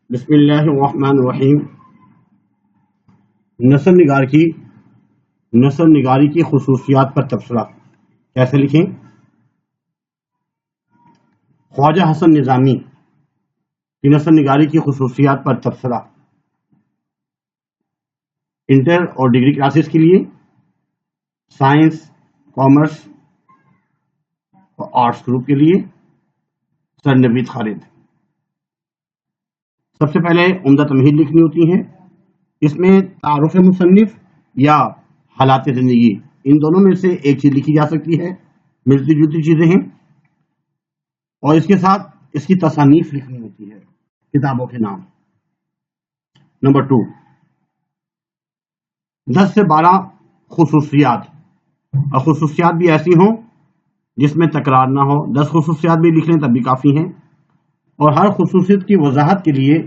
بسم اللہ الرحمن الرحیم۔ نثر نگاری کی خصوصیات پر تبصرہ کیسے لکھیں؟ خواجہ حسن نظامی کی نثر نگاری کی خصوصیات پر تبصرہ انٹر اور ڈگری کلاسز کے لیے، سائنس، کامرس اور آرٹس گروپ کے لیے سر نوید خالد۔ سب سے پہلے عمدہ تمہید لکھنی ہوتی ہے۔ اس میں تعارف مصنف یا حالات زندگی، ان دونوں میں سے ایک چیز لکھی جا سکتی ہے، ملتی جلتی چیزیں ہیں، اور اس کے ساتھ اس کی تصانیف لکھنی ہوتی ہے، کتابوں کے نام۔ نمبر 2، 10 سے 12 خصوصیات، اور خصوصیات بھی ایسی ہوں جس میں تکرار نہ ہو۔ 10 خصوصیات بھی لکھ لیں تب بھی کافی ہیں، اور ہر خصوصیت کی وضاحت کے لیے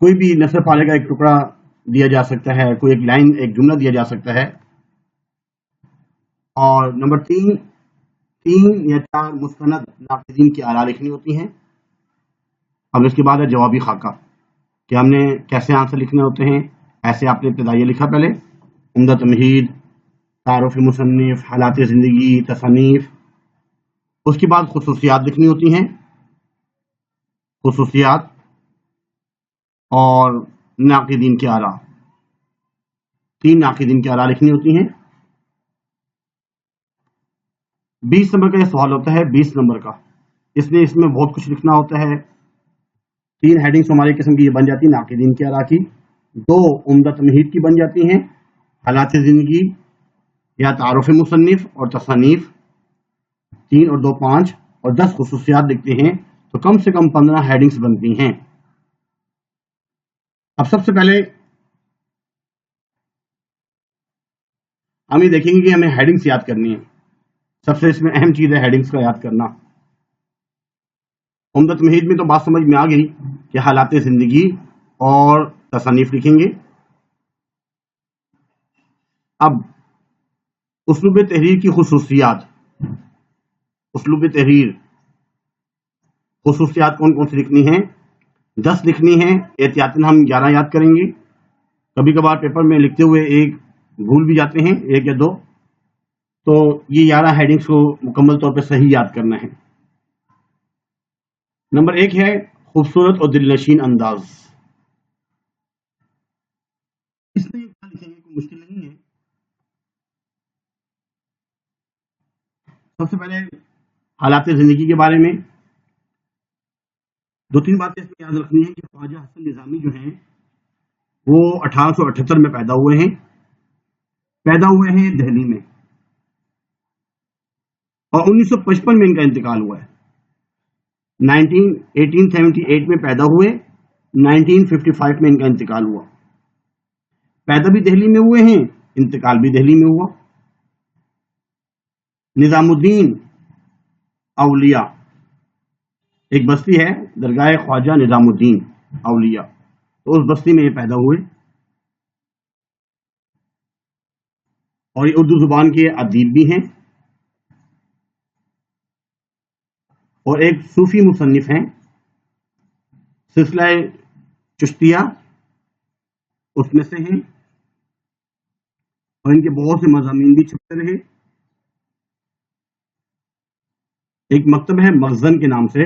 کوئی بھی نثر پارے کا ایک ٹکڑا دیا جا سکتا ہے، کوئی ایک لائن، ایک جملہ دیا جا سکتا ہے۔ اور نمبر 3، 3 یا 4 مستند ناقدین کی آراء لکھنی ہوتی ہیں۔ اب اس کے بعد ہے جوابی خاکہ، کہ ہم نے کیسے آنسر لکھنے ہوتے ہیں۔ ایسے آپ نے ابتدائیہ لکھا، پہلے عمدہ تمہید، تعارف مصنف، حالات زندگی، تصانیف۔ اس کے بعد خصوصیات لکھنی ہوتی ہیں، خصوصیات اور ناقدین کی آراء، 3 ناقدین کی آراء لکھنی ہوتی ہیں۔ 20 نمبر کا یہ سوال ہوتا ہے، 20 نمبر کا، اس میں بہت کچھ لکھنا ہوتا ہے۔ 3 ہیڈنگز ہماری قسم کی یہ بن جاتی ہیں ناقدین کی آراء کی، 2 عمدہ تمہید کی بن جاتی ہیں، حالات زندگی یا تعارف مصنف اور تصانیف، 3 اور 2 5، اور 10 خصوصیات لکھتے ہیں تو کم سے کم 15 ہیڈنگز بنتی ہیں۔ اب سب سے پہلے ہم یہ دیکھیں گے کہ ہمیں ہیڈنگز یاد کرنی ہے۔ سب سے اس میں اہم چیز ہے ہیڈنگز کا یاد کرنا۔ عمدہ تمہید میں تو بات سمجھ میں آ گئی کہ حالات زندگی اور تصانیف لکھیں گے۔ اب اسلوب تحریر کی خصوصیات، اسلوب تحریر خصوصیات کون کون سی لکھنی ہیں؟ 10 لکھنی ہیں، احتیاطاً ہم 11 یاد کریں گے۔ کبھی کبھار پیپر میں لکھتے ہوئے ایک بھول بھی جاتے ہیں، 1 یا 2، تو یہ 11 ہیڈنگز کو مکمل طور پہ صحیح یاد کرنا ہے۔ نمبر 1 ہے خوبصورت اور دل نشین انداز۔ اس میں لکھیں گے، کوئی مشکل نہیں ہے۔ سب سے پہلے حالات زندگی کے بارے میں 2-3 باتیں اس میں یاد رکھنی ہے کہ خواجہ حسن نظامی جو ہیں وہ 1878 میں پیدا ہوئے ہیں دہلی میں، اور 1955 میں ان کا انتقال ہوا ہے۔ 1878 میں پیدا ہوئے، 1955 میں ان کا انتقال ہوا۔ پیدا بھی دہلی میں ہوئے ہیں، انتقال بھی دہلی میں ہوا۔ نظام الدین اولیاء ایک بستی ہے، درگاہ خواجہ نظام الدین اولیاء، تو اس بستی میں یہ پیدا ہوئے، اور یہ اردو زبان کے ادیب بھی ہیں، اور ایک صوفی مصنف ہیں، سلسلہ چشتیہ اس میں سے ہیں، اور ان کے بہت سے مضامین بھی چھپتے رہے۔ ایک مکتب ہے مخزن کے نام سے،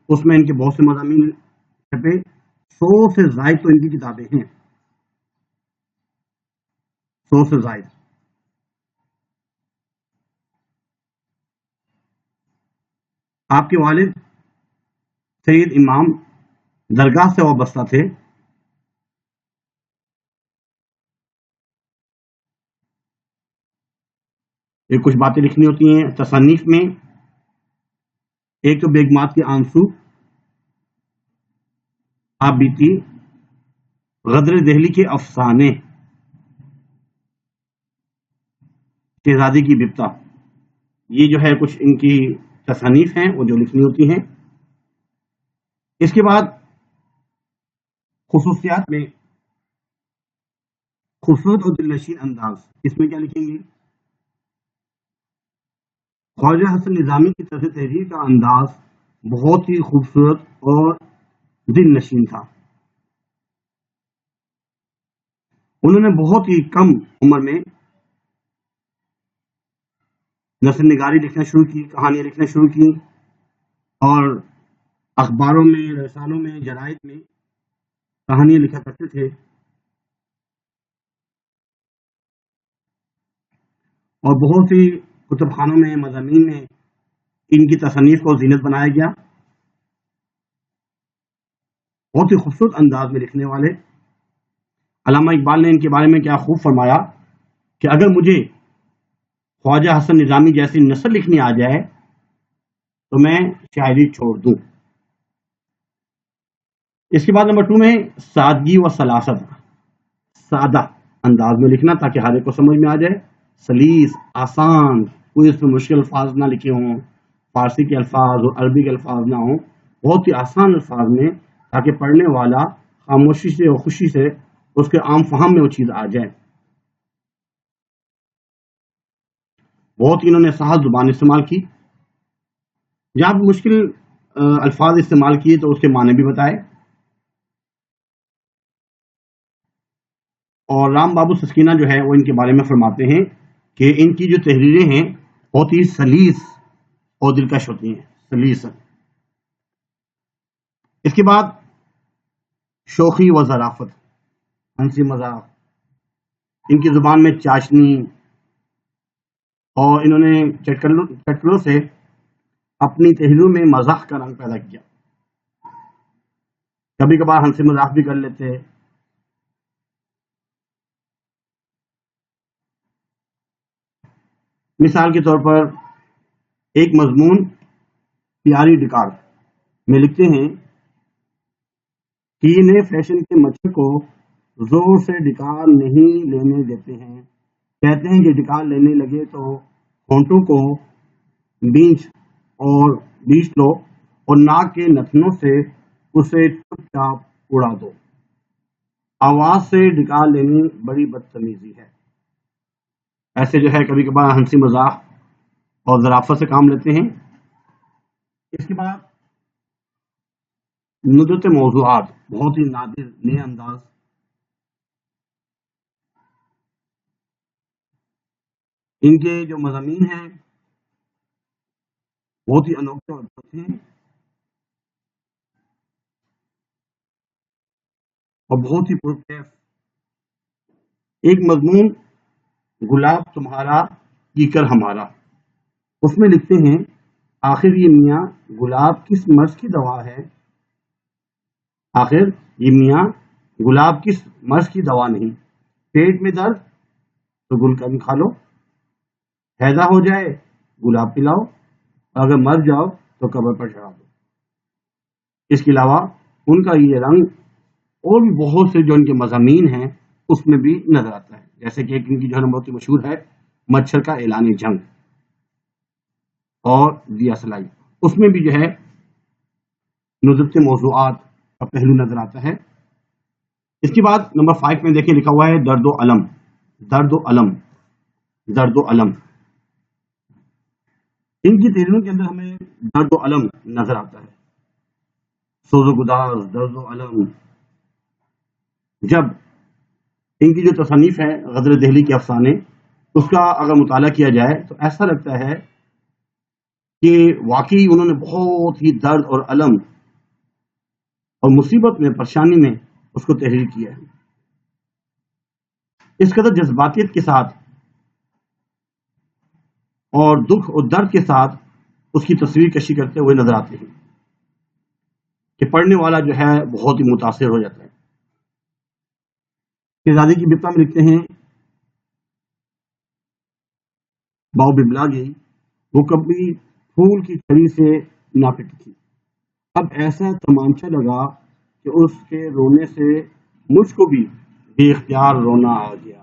اس میں ان کے بہت سے مضامین چھپے، 100 سے زائد تو ان کی کتابیں ہیں، 100 سے زائد۔ آپ کے والد سید امام درگاہ سے وابستہ تھے۔ یہ کچھ باتیں لکھنی ہوتی ہیں۔ تصانیف میں ایک تو بیگمات کے آنسو، آپ بیتی، غدر دہلی کے افسانے، شہزادی کی بپتا، یہ جو ہے کچھ ان کی تصانیف ہیں وہ جو لکھنی ہوتی ہیں۔ اس کے بعد خصوصیات میں خوبصورت اور دل نشین انداز، اس میں کیا لکھیں گے؟ خواجہ حسن نظامی کی طرز تحریر کا انداز بہت ہی خوبصورت اور دل نشین تھا. انہوں نے بہت ہی کم عمر میں نثر نگاری لکھنا شروع کی، کہانیاں لکھنا شروع کی، اور اخباروں میں، رسالوں میں، جرائد میں کہانیاں لکھا کرتے تھے. اور بہت سی کتب خانوں میں، مضامین میں ان کی تصنیف کو زینت بنایا گیا. بہت ہی خوبصورت انداز میں لکھنے والے. علامہ اقبال نے ان کے بارے میں کیا خوب فرمایا کہ اگر مجھے خواجہ حسن نظامی جیسی نثر لکھنی آ جائے تو میں شاعری چھوڑ دوں. اس کے بعد نمبر 2 میں سادگی و سلاست، سادہ انداز میں لکھنا تاکہ ہر ایک کو سمجھ میں آ جائے. سلیس، آسان، کوئی اس میں مشکل الفاظ نہ لکھے ہوں، فارسی کے الفاظ اور عربی کے الفاظ نہ ہوں، بہت ہی آسان الفاظ میں، تاکہ پڑھنے والا خاموشی سے اور خوشی سے اس کے عام فہم میں وہ چیز آ جائے. بہت ہی انہوں نے سہل زبان استعمال کی. جہاں مشکل الفاظ استعمال کیے تو اس کے معنی بھی بتائے. اور رام بابو سسکینہ جو ہے وہ ان کے بارے میں فرماتے ہیں کہ ان کی جو تحریریں ہیں بہت ہی سلیس اور دلکش ہوتی ہیں. سلیس. اس کے بعد شوخی و ظرافت، ہنسی مذاق. ان کی زبان میں چاشنی، اور انہوں نے چٹکلوں سے اپنی تحریروں میں مزاح کا رنگ پیدا کیا. کبھی کبھار ہنسی مذاق بھی کر لیتے. مثال کے طور پر ایک مضمون پیاری ڈکار میں لکھتے ہیں کہ یہ نئے فیشن کے مچھر کو زور سے ڈکار نہیں لینے دیتے ہیں. کہتے ہیں کہ ڈکار لینے لگے تو ہونٹوں کو بیچ لو اور ناک کے نتنوں سے اسے چپ چاپ اڑا دو. آواز سے ڈکار لینی بڑی بدتمیزی ہے. ایسے جو ہے کبھی کبھار ہنسی مذاق اور ظرافت سے کام لیتے ہیں. اس کے بعد ندرت موضوعات، بہت ہی نادر نئے انداز. ان کے جو مضامین ہیں بہت ہی انوکھے اور ادبھت ہیں، اور بہت ہی پرکیف. ایک مضمون گلاب تمہارا کیکر ہمارا، اس میں لکھتے ہیں آخر یہ میاں گلاب کس مرض کی دوا ہے، آخر یہ میاں گلاب کس مرض کی دوا نہیں. پیٹ میں درد تو گلقند کھا لو، ہیضہ ہو جائے گلاب پلاؤ، اور اگر مر جاؤ تو قبر پر چڑھا دو. اس کے علاوہ ان کا یہ رنگ اور بھی بہت سے جو ان کے مضامین ہیں اس میں بھی نظر آتا ہے. جیسے کہ ایک ان کی جو ہے بہت ہی مشہور ہے مچھر کا اعلان جنگ اور دیا سلائی، اس میں بھی جو ہے ندرت موضوعات کا پہلو نظر آتا ہے. اس کے بعد نمبر 5 میں دیکھیں لکھا ہوا ہے درد و علم. درد و علم، درد و علم. ان کی تحریروں کے اندر ہمیں درد و علم نظر آتا ہے. سوز و گداز، درد و علم. جب ان کی جو تصنیف ہے غدر دہلی کے افسانے، اس کا اگر مطالعہ کیا جائے تو ایسا لگتا ہے کہ واقعی انہوں نے بہت ہی درد اور علم اور مصیبت میں، پریشانی میں اس کو تحریر کیا ہے. اس قدر جذباتیت کے ساتھ اور دکھ اور درد کے ساتھ اس کی تصویر کشی کرتے ہوئے نظر آتے ہیں کہ پڑھنے والا جو ہے بہت ہی متاثر ہو جاتا ہے. شہزادی کی بپتا میں لکھتے ہیں باؤ ببلا گئی، وہ کبھی پھول کی چھڑی سے نہ پٹی تھی، اب ایسا تمانچہ لگا کہ اس کے رونے سے مجھ کو بھی بے اختیار رونا آ گیا.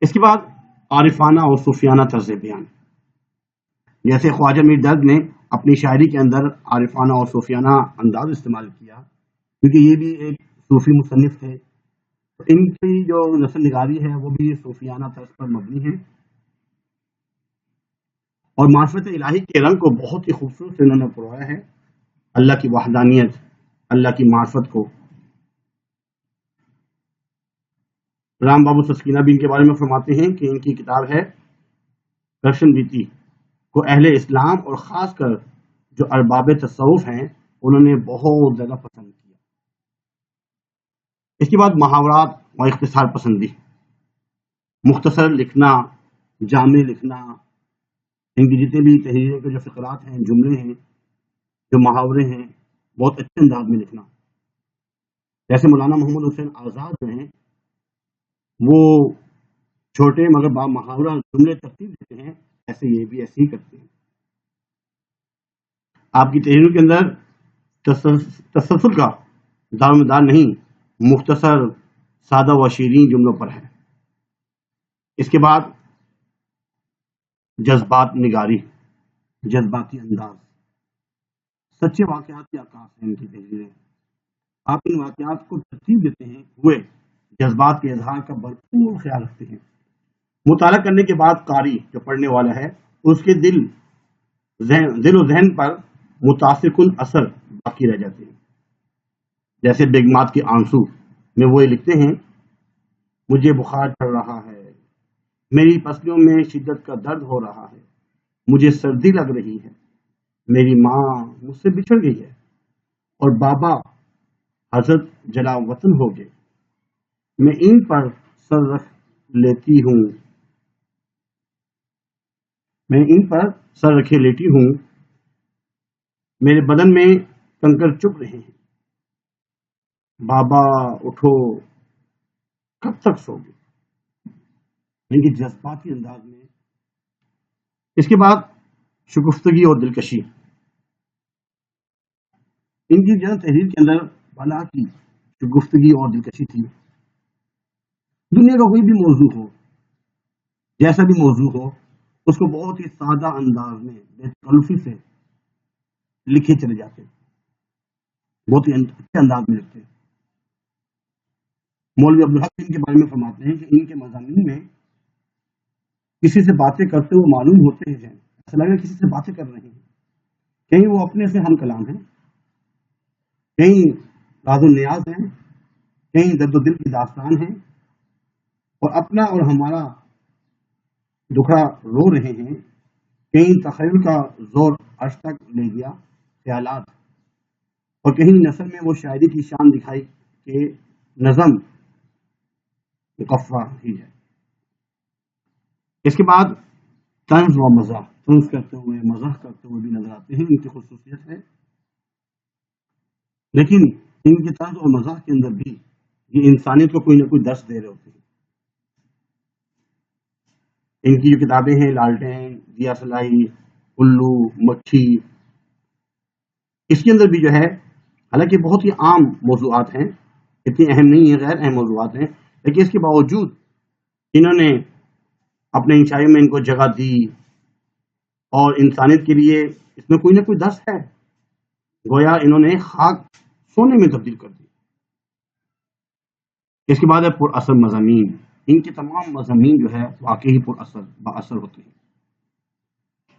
اس کے بعد عارفانہ اور صوفیانہ طرز بیان. جیسے خواجہ میر درد نے اپنی شاعری کے اندر عارفانہ اور صوفیانہ انداز استعمال کیا، کیونکہ یہ بھی ایک صوفی مصنف تھے. تو ان کی جو نثر نگاری ہے وہ بھی صوفیانہ طرز پر مبنی ہے، اور معرفت الہی کے رنگ کو بہت ہی خوبصورت سے انہوں نے پرویا ہے. اللہ کی وحدانیت، اللہ کی معرفت کو. رام بابو سسکینہ بھی ان کے بارے میں فرماتے ہیں کہ ان کی کتاب ہے کرشن بیتی کو اہل اسلام اور خاص کر جو ارباب تصوف ہیں انہوں نے بہت زیادہ پسند کیا. اس کے بعد محاورات و اختصار پسندی، مختصر لکھنا، جامع لکھنا. ان کی جتنے بھی تحریریں کے جو فقرات ہیں، جملے ہیں، جو محاورے ہیں، بہت اچھے انداز میں لکھنا. جیسے مولانا محمد حسین آزاد جو ہیں وہ چھوٹے مگر با محاورہ جملے ترتیب دیتے ہیں، ایسے یہ بھی ایسے ہی کرتے ہیں. آپ کی تحریروں کے اندر تسلسل کا دار مدار نہیں، مختصر سادہ و شیرین جملوں پر ہے. اس کے بعد جذبات نگاری، جذباتی انداز، سچے واقعات کی عکاس ہیں ان کی تحریریں. آپ ان واقعات کو ترتیب دیتے ہیں ہوئے جذبات کے اظہار کا بھرپور خیال رکھتے ہیں. مطالعہ کرنے کے بعد قاری جو پڑھنے والا ہے اس کے دل و ذہن پر متاثر کن اثر باقی رہ جاتے ہیں. جیسے بیگمات کے آنسو میں وہ لکھتے ہیں، مجھے بخار چڑھ رہا ہے، میری پسلیوں میں شدت کا درد ہو رہا ہے، مجھے سردی لگ رہی ہے، میری ماں مجھ سے بچھڑ گئی ہے اور بابا حضرت جلا وطن ہو گئے. میں ان پر سر رکھ لیتی ہوں، میں ان پر سر رکھے لیٹی ہوں، میرے بدن میں کنکر چپ رہے ہیں، بابا اٹھو کب تک سو گے. ان کے جذباتی انداز میں. اس کے بعد شگفتگی اور دلکشی. ان کی جن تحریر کے اندر بلا کی شگفتگی اور دلکشی تھی. دنیا کا کوئی بھی موضوع ہو، جیسا بھی موضوع ہو، اس کو بہت ہی سادہ انداز میں بے تکلفی سے لکھے چلے جاتے، بہت ہی اچھے انداز میں لکھتے. مولوی عبدالحق ان کے بارے میں فرماتے ہیں کہ ان کے مضامین میں کسی سے باتیں کرتے ہوئے معلوم ہوتے ہیں، ایسا لگا کسی سے باتیں کر رہے ہیں. کہیں وہ اپنے سے ہم کلام ہیں، کہیں راز و نیاز ہیں، کہیں درد و دل کی داستان ہیں، اور اپنا اور ہمارا دکھڑا رو رہے ہیں. کہیں تخیل کا زور عرش تک لے گیا خیالات، اور کہیں نثر میں وہ شاعری کی شان دکھائی کہ نظم مقفع ہی ہے. اس کے بعد طنز و مزاح، طنز کرتے ہوئے مزاح کرتے ہوئے بھی نظر آتے ہیں، ان کی خصوصیت ہے. لیکن ان کے طنز اور مزاح کے اندر بھی یہ انسانیت کو کوئی نہ کوئی درس دے رہے ہوتے ہیں. ان کی جو کتابیں ہیں لالٹین، دیا سلائی، الو، مکھی، اس کے اندر بھی جو ہے حالانکہ بہت ہی عام موضوعات ہیں، اتنی اہم نہیں ہیں، غیر اہم موضوعات ہیں، لیکن اس کے باوجود انہوں نے اپنے انشائی میں ان کو جگہ دی، اور انسانیت کے لیے اس میں کوئی نہ کوئی درس ہے. گویا انہوں نے خاک سونے میں تبدیل کر دی. اس کے بعد ہے پر اثر مضامین. ان کے تمام مضامین جو ہے واقعی پر اثر با اثر ہوتے ہیں،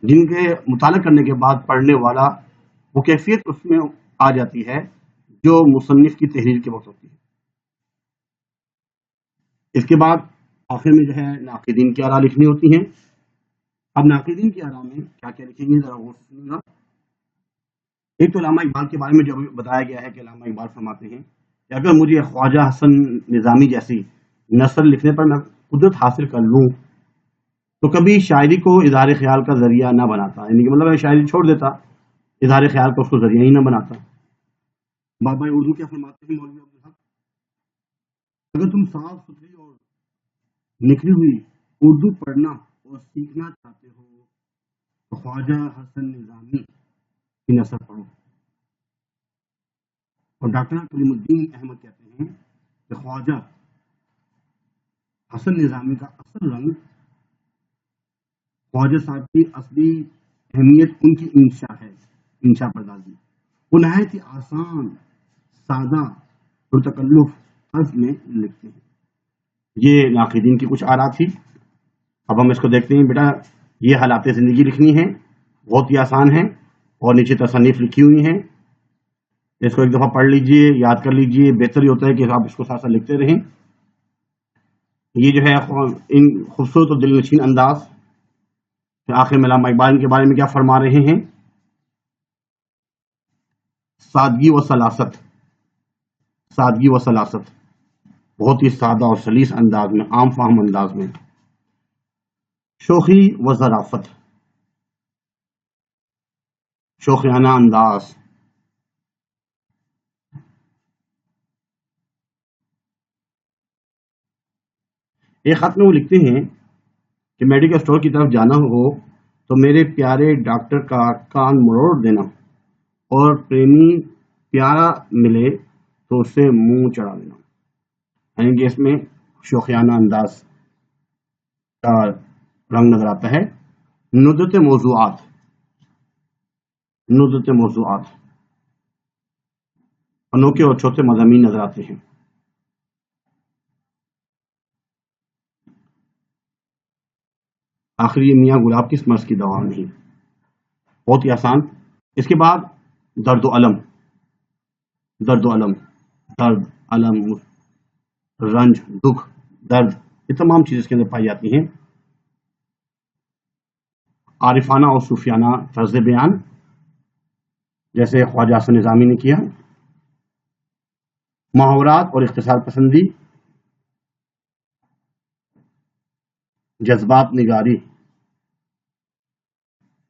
جن کے مطالعہ کرنے کے بعد پڑھنے والا وہ کیفیت اس میں آ جاتی ہے جو مصنف کی تحریر کے وقت ہوتی ہے. اس کے بعد آخر میں جو ہے ناقدین کی آراء لکھنی ہوتی ہیں. اب ناقدین کی آراء میں کیا کیا لکھیں گے ذرا غور سے سنیے گا. ایک تو علامہ اقبال کے بارے میں جو بتایا گیا ہے کہ علامہ اقبال فرماتے ہیں کہ اگر مجھے خواجہ حسن نظامی جیسی نثر لکھنے پر میں قدرت حاصل کر لوں تو کبھی شاعری کو اظہار خیال کا ذریعہ نہ بناتا، یعنی کہ مطلب میں شاعری چھوڑ دیتا، اظہار خیال کو اس کو ذریعہ ہی نہ بناتا. بابا اردو کیا فرماتے ہیں مولوی عبدالحق، اگر تم صاف ستھری اور نکلی ہوئی اردو پڑھنا اور سیکھنا چاہتے ہو تو خواجہ حسن نظامی کی نثر پڑھو. اور ڈاکٹر کلیم الدین احمد کہتے ہیں کہ خواجہ حسن نظامی کا اصل رنگ، خواجہ صاحب کی اصلی اہمیت ان کی انشا ہے، انشا پردازی. وہ نہایت ہی آسان، سادہ، پرتکلف طرز میں لکھتے ہیں. یہ ناقدین کی کچھ آراء تھی. اب ہم اس کو دیکھتے ہیں. بیٹا یہ حالات زندگی لکھنی ہے، بہت ہی آسان ہے، اور نیچے تصانیف لکھی ہوئی ہیں. اس کو ایک دفعہ پڑھ لیجئے، یاد کر لیجئے، بہتر ہی ہوتا ہے کہ آپ اس کو ساتھ ساتھ لکھتے رہیں۔ یہ جو ہے ان خوبصورت اور دل نشین انداز، آخر میں علامہ اقبال کے بارے میں کیا فرما رہے ہیں؟ سادگی و سلاست، سادگی و سلاست، بہت ہی سادہ اور سلیس انداز میں، عام فہم انداز میں۔ شوخی و ظرافت، شوخیانہ انداز۔ ایک خط میں وہ لکھتے ہیں کہ میڈیکل اسٹور کی طرف جانا ہو تو میرے پیارے ڈاکٹر کا کان مروڑ دینا، اور پریمی پیارا ملے تو اس سے منہ چڑھا دینا۔ یعنی کہ اس میں شوخیانہ انداز کا رنگ نظر آتا ہے۔ ندرت موضوعات، ندرت موضوعات، انوکھے اور چھوٹے مضامین نظر آتے ہیں۔ آخر یہ میاں گلاب کس مرض کی دوا نہیں، بہت ہی آسان۔ اس کے بعد درد و الم، درد و الم، درد، الم، رنج، دکھ، درد، یہ تمام چیزیں اس کے اندر پائی جاتی ہیں۔ عارفانہ اور صوفیانہ طرز بیان، جیسے خواجہ حسن نظامی نے کیا۔ محاورات اور اختصار پسندی، جذبات نگاری،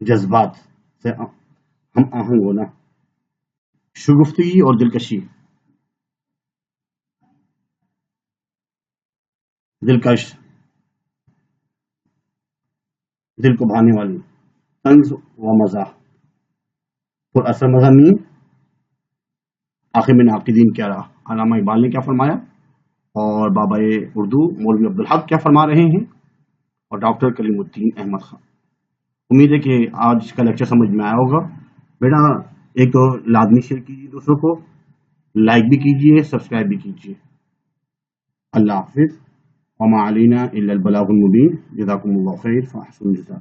جذبات سے ہم آہنگ ہونا، شگفتگی اور دلکشی، دلکش، دل کو بھانے والی، طنز و مزاح، پر اثر مضامین۔ آخر میں ناقدین کیا رہا، علامہ اقبال نے کیا فرمایا، اور بابا اردو مولوی عبدالحق کیا فرما رہے ہیں، اور ڈاکٹر کلیم الدین احمد خان۔ امید ہے کہ آج کا لیکچر سمجھ میں آیا ہوگا۔ بیٹا ایک تو لازمی شیئر کیجیے دوسروں کو، لائک بھی کیجیے، سبسکرائب بھی کیجیے۔ اللہ حافظ۔ وما علینا الا البلاغ المبین۔ جزاکم اللہ خیر، فاحسن الجزاء۔